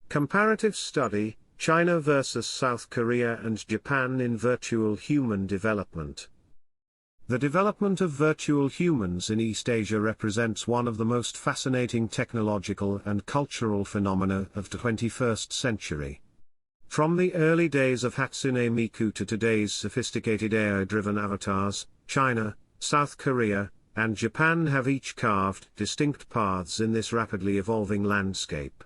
Comparative study, China versus South Korea and Japan in virtual human development. The development of virtual humans in East Asia represents one of the most fascinating technological and cultural phenomena of the 21st century. From the early days of Hatsune Miku to today's sophisticated AI-driven avatars, China, South Korea, and Japan have each carved distinct paths in this rapidly evolving landscape.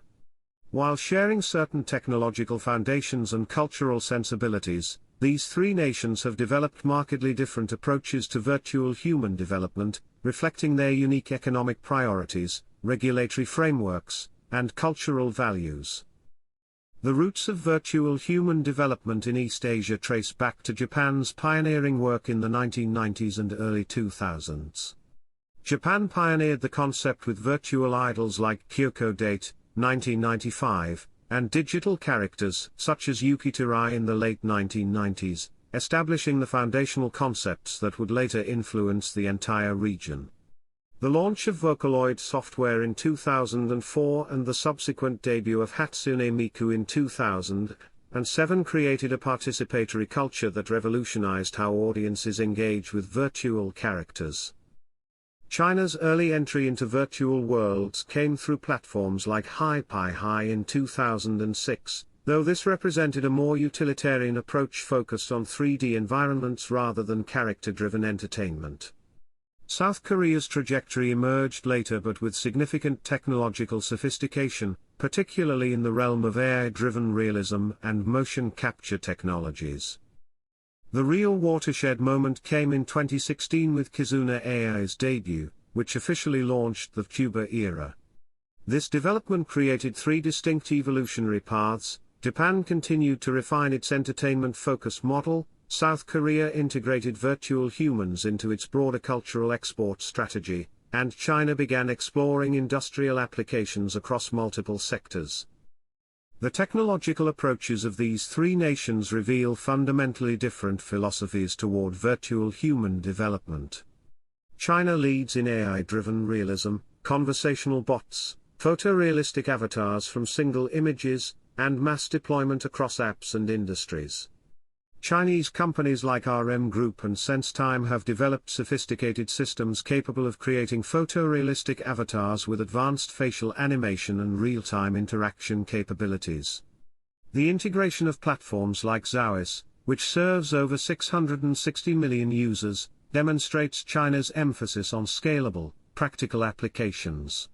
While sharing certain technological foundations and cultural sensibilities, these three nations have developed markedly different approaches to virtual human development, reflecting their unique economic priorities, regulatory frameworks, and cultural values. The roots of virtual human development in East Asia trace back to Japan's pioneering work in the 1990s and early 2000s. Japan pioneered the concept with virtual idols like Kyoko Date, 1995, and digital characters such as Yuki-Terai in the late 1990s, establishing the foundational concepts that would later influence the entire region. The launch of Vocaloid software in 2004 and the subsequent debut of Hatsune Miku in 2007 created a participatory culture that revolutionized how audiences engage with virtual characters. China's early entry into virtual worlds came through platforms like Hi in 2006, though this represented a more utilitarian approach focused on 3D environments rather than character-driven entertainment. South Korea's trajectory emerged later but with significant technological sophistication, particularly in the realm of AI-driven realism and motion capture technologies. The real watershed moment came in 2016 with Kizuna AI's debut, which officially launched the Tuber era. This development created three distinct evolutionary paths. Japan continued to refine its entertainment-focused model, South Korea integrated virtual humans into its broader cultural export strategy, and China began exploring industrial applications across multiple sectors. The technological approaches of these three nations reveal fundamentally different philosophies toward virtual human development. China leads in AI-driven realism, conversational bots, photorealistic avatars from single images, and mass deployment across apps and industries. Chinese companies like RM Group and SenseTime have developed sophisticated systems capable of creating photorealistic avatars with advanced facial animation and real-time interaction capabilities. The integration of platforms like Zhaois, which serves over 660 million users, demonstrates China's emphasis on scalable, practical applications.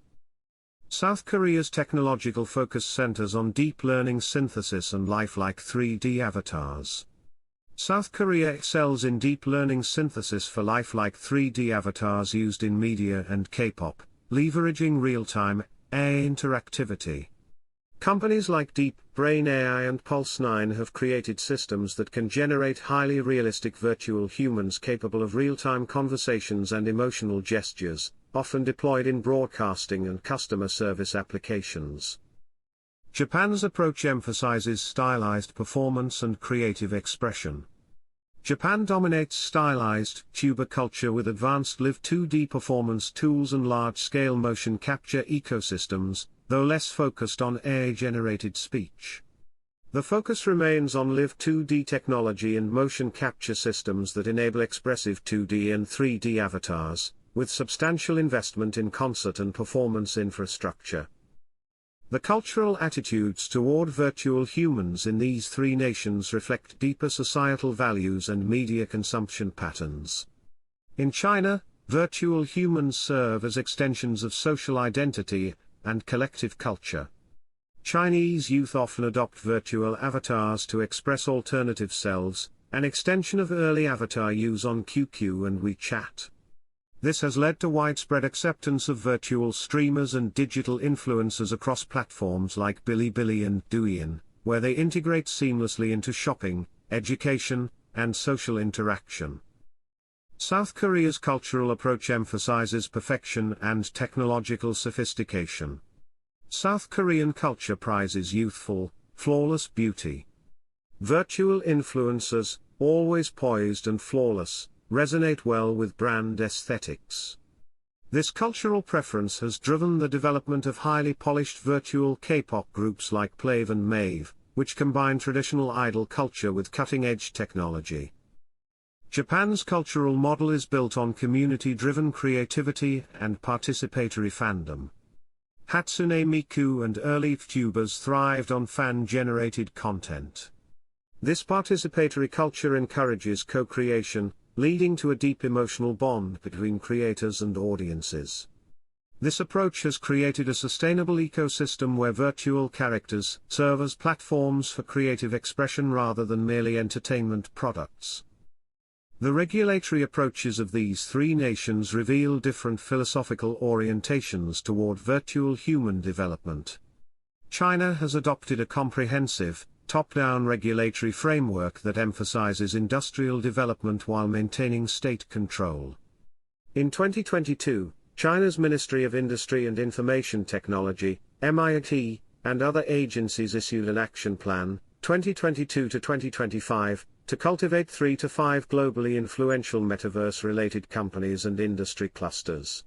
South Korea's technological focus centers on deep learning synthesis and lifelike 3D avatars. South Korea excels in deep learning synthesis for lifelike 3D avatars used in media and K-pop, leveraging real-time AI interactivity. Companies like Deep Brain AI and Pulse9 have created systems that can generate highly realistic virtual humans capable of real-time conversations and emotional gestures, often deployed in broadcasting and customer service applications. Japan's approach emphasizes stylized performance and creative expression. Japan dominates stylized tuber culture with advanced Live 2D performance tools and large-scale motion capture ecosystems, though less focused on AI-generated speech. The focus remains on Live 2D technology and motion capture systems that enable expressive 2D and 3D avatars, with substantial investment in concert and performance infrastructure. The cultural attitudes toward virtual humans in these three nations reflect deeper societal values and media consumption patterns. In China, virtual humans serve as extensions of social identity and collective culture. Chinese youth often adopt virtual avatars to express alternative selves, an extension of early avatar use on QQ and WeChat. This has led to widespread acceptance of virtual streamers and digital influencers across platforms like Bilibili and Douyin, where they integrate seamlessly into shopping, education, and social interaction. South Korea's cultural approach emphasizes perfection and technological sophistication. South Korean culture prizes youthful, flawless beauty. Virtual influencers, always poised and flawless, resonate well with brand aesthetics. This cultural preference has driven the development of highly polished virtual K-pop groups like Plave and Mave, which combine traditional idol culture with cutting-edge technology. Japan's cultural model is built on community-driven creativity and participatory fandom. Hatsune Miku and early VTubers thrived on fan-generated content. This participatory culture encourages co-creation, leading to a deep emotional bond between creators and audiences. This approach has created a sustainable ecosystem where virtual characters serve as platforms for creative expression rather than merely entertainment products. The regulatory approaches of these three nations reveal different philosophical orientations toward virtual human development. China has adopted a comprehensive, top-down regulatory framework that emphasizes industrial development while maintaining state control. In 2022, China's Ministry of Industry and Information Technology, MIT, and other agencies issued an action plan, 2022 to 2025, to cultivate 3 to 5 globally influential metaverse-related companies and industry clusters.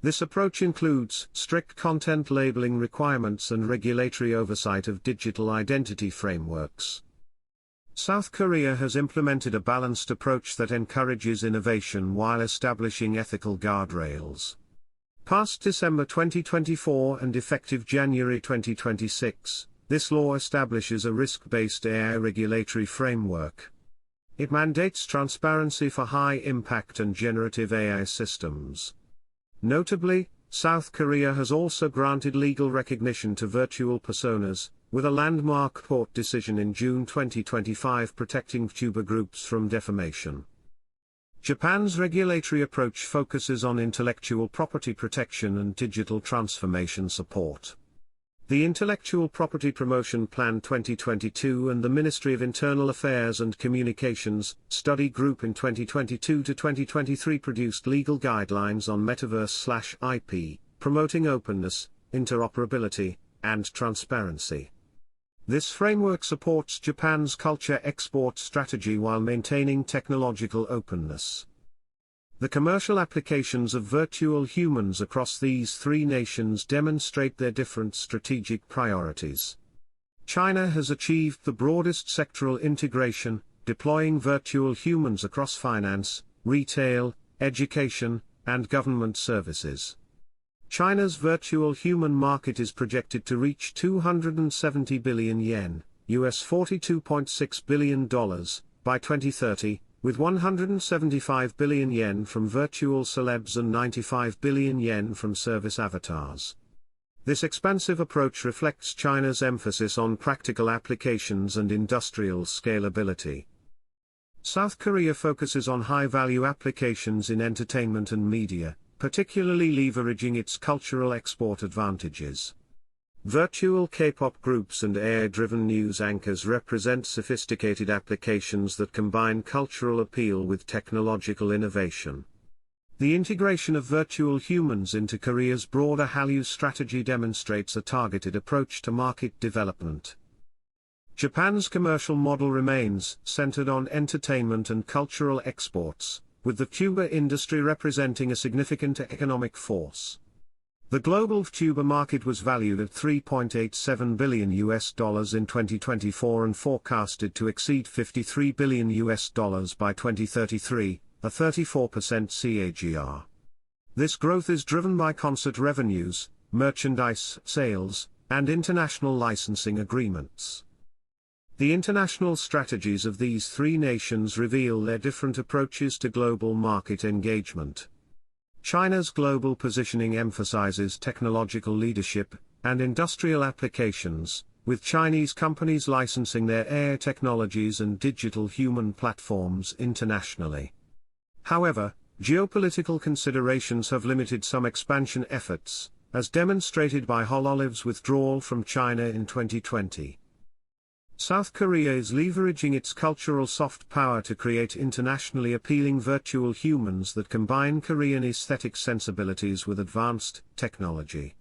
This approach includes strict content labeling requirements and regulatory oversight of digital identity frameworks. South Korea has implemented a balanced approach that encourages innovation while establishing ethical guardrails. Passed December 2024 and effective January 2026, this law establishes a risk-based AI regulatory framework. It mandates transparency for high-impact and generative AI systems. Notably, South Korea has also granted legal recognition to virtual personas, with a landmark court decision in June 2025 protecting VTuber groups from defamation. Japan's regulatory approach focuses on intellectual property protection and digital transformation support. The Intellectual Property Promotion Plan 2022 and the Ministry of Internal Affairs and Communications Study Group in 2022 to 2023 produced legal guidelines on metaverse/IP, promoting openness, interoperability, and transparency. This framework supports Japan's culture export strategy while maintaining technological openness. The commercial applications of virtual humans across these three nations demonstrate their different strategic priorities. China has achieved the broadest sectoral integration, deploying virtual humans across finance, retail, education, and government services. China's virtual human market is projected to reach 270 billion yen, $42.6 billion, by 2030, with 175 billion yen from virtual celebs and 95 billion yen from service avatars. This expansive approach reflects China's emphasis on practical applications and industrial scalability. South Korea focuses on high-value applications in entertainment and media, particularly leveraging its cultural export advantages. Virtual K-pop groups and AI-driven news anchors represent sophisticated applications that combine cultural appeal with technological innovation. The integration of virtual humans into Korea's broader Hallyu strategy demonstrates a targeted approach to market development. Japan's commercial model remains centered on entertainment and cultural exports, with the VTuber industry representing a significant economic force. The global VTuber market was valued at $3.87 billion in 2024 and forecasted to exceed $53 billion by 2033, a 34% CAGR. This growth is driven by concert revenues, merchandise sales, and international licensing agreements. The international strategies of these three nations reveal their different approaches to global market engagement. China's global positioning emphasizes technological leadership and industrial applications, with Chinese companies licensing their AI technologies and digital human platforms internationally. However, geopolitical considerations have limited some expansion efforts, as demonstrated by HoloLive's withdrawal from China in 2020. South Korea is leveraging its cultural soft power to create internationally appealing virtual humans that combine Korean aesthetic sensibilities with advanced technology.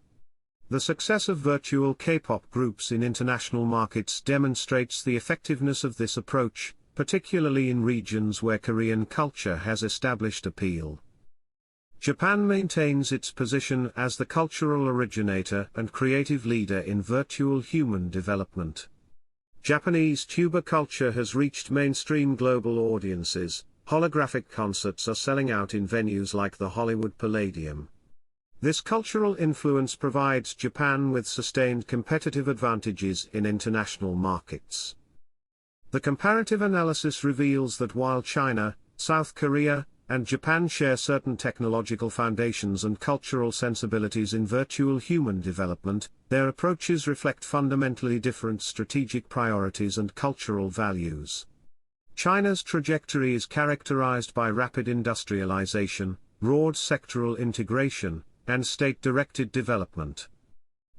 The success of virtual K-pop groups in international markets demonstrates the effectiveness of this approach, particularly in regions where Korean culture has established appeal. Japan maintains its position as the cultural originator and creative leader in virtual human development. Japanese tuber culture has reached mainstream global audiences. Holographic concerts are selling out in venues like the Hollywood Palladium. This cultural influence provides Japan with sustained competitive advantages in international markets. The comparative analysis reveals that while China, South Korea, and Japan share certain technological foundations and cultural sensibilities in virtual human development, their approaches reflect fundamentally different strategic priorities and cultural values. China's trajectory is characterized by rapid industrialization, broad sectoral integration, and state-directed development.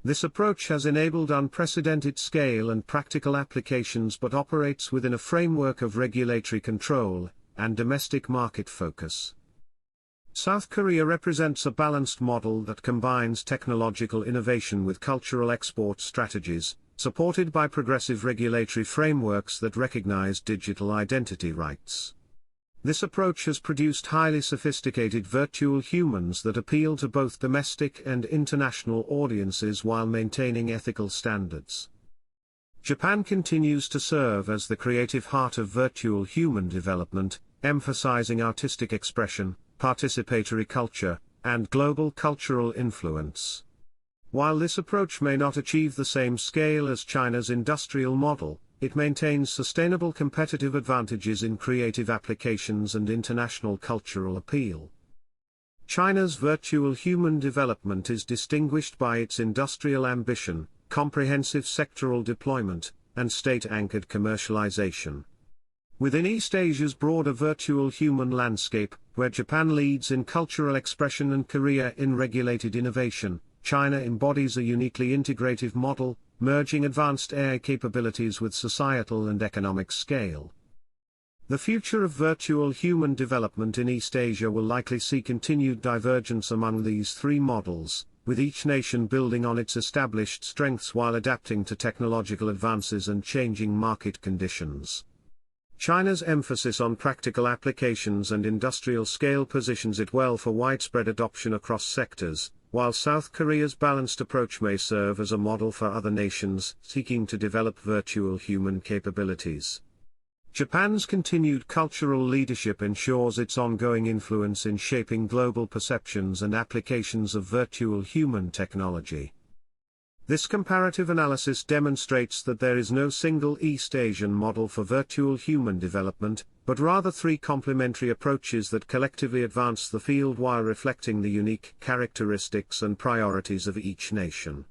This approach has enabled unprecedented scale and practical applications but operates within a framework of regulatory control and domestic market focus. South Korea represents a balanced model that combines technological innovation with cultural export strategies, supported by progressive regulatory frameworks that recognize digital identity rights. This approach has produced highly sophisticated virtual humans that appeal to both domestic and international audiences while maintaining ethical standards. Japan continues to serve as the creative heart of virtual human development, emphasizing artistic expression, participatory culture, and global cultural influence. While this approach may not achieve the same scale as China's industrial model, it maintains sustainable competitive advantages in creative applications and international cultural appeal. China's virtual human development is distinguished by its industrial ambition, comprehensive sectoral deployment, and state-anchored commercialization. Within East Asia's broader virtual human landscape, where Japan leads in cultural expression and Korea in regulated innovation, China embodies a uniquely integrative model, merging advanced AI capabilities with societal and economic scale. The future of virtual human development in East Asia will likely see continued divergence among these three models, with each nation building on its established strengths while adapting to technological advances and changing market conditions. China's emphasis on practical applications and industrial scale positions it well for widespread adoption across sectors, while South Korea's balanced approach may serve as a model for other nations seeking to develop virtual human capabilities. Japan's continued cultural leadership ensures its ongoing influence in shaping global perceptions and applications of virtual human technology. This comparative analysis demonstrates that there is no single East Asian model for virtual human development, but rather three complementary approaches that collectively advance the field while reflecting the unique characteristics and priorities of each nation.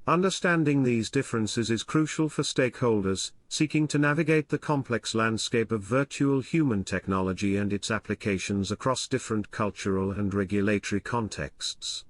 Understanding these differences is crucial for stakeholders seeking to navigate the complex landscape of virtual human technology and its applications across different cultural and regulatory contexts.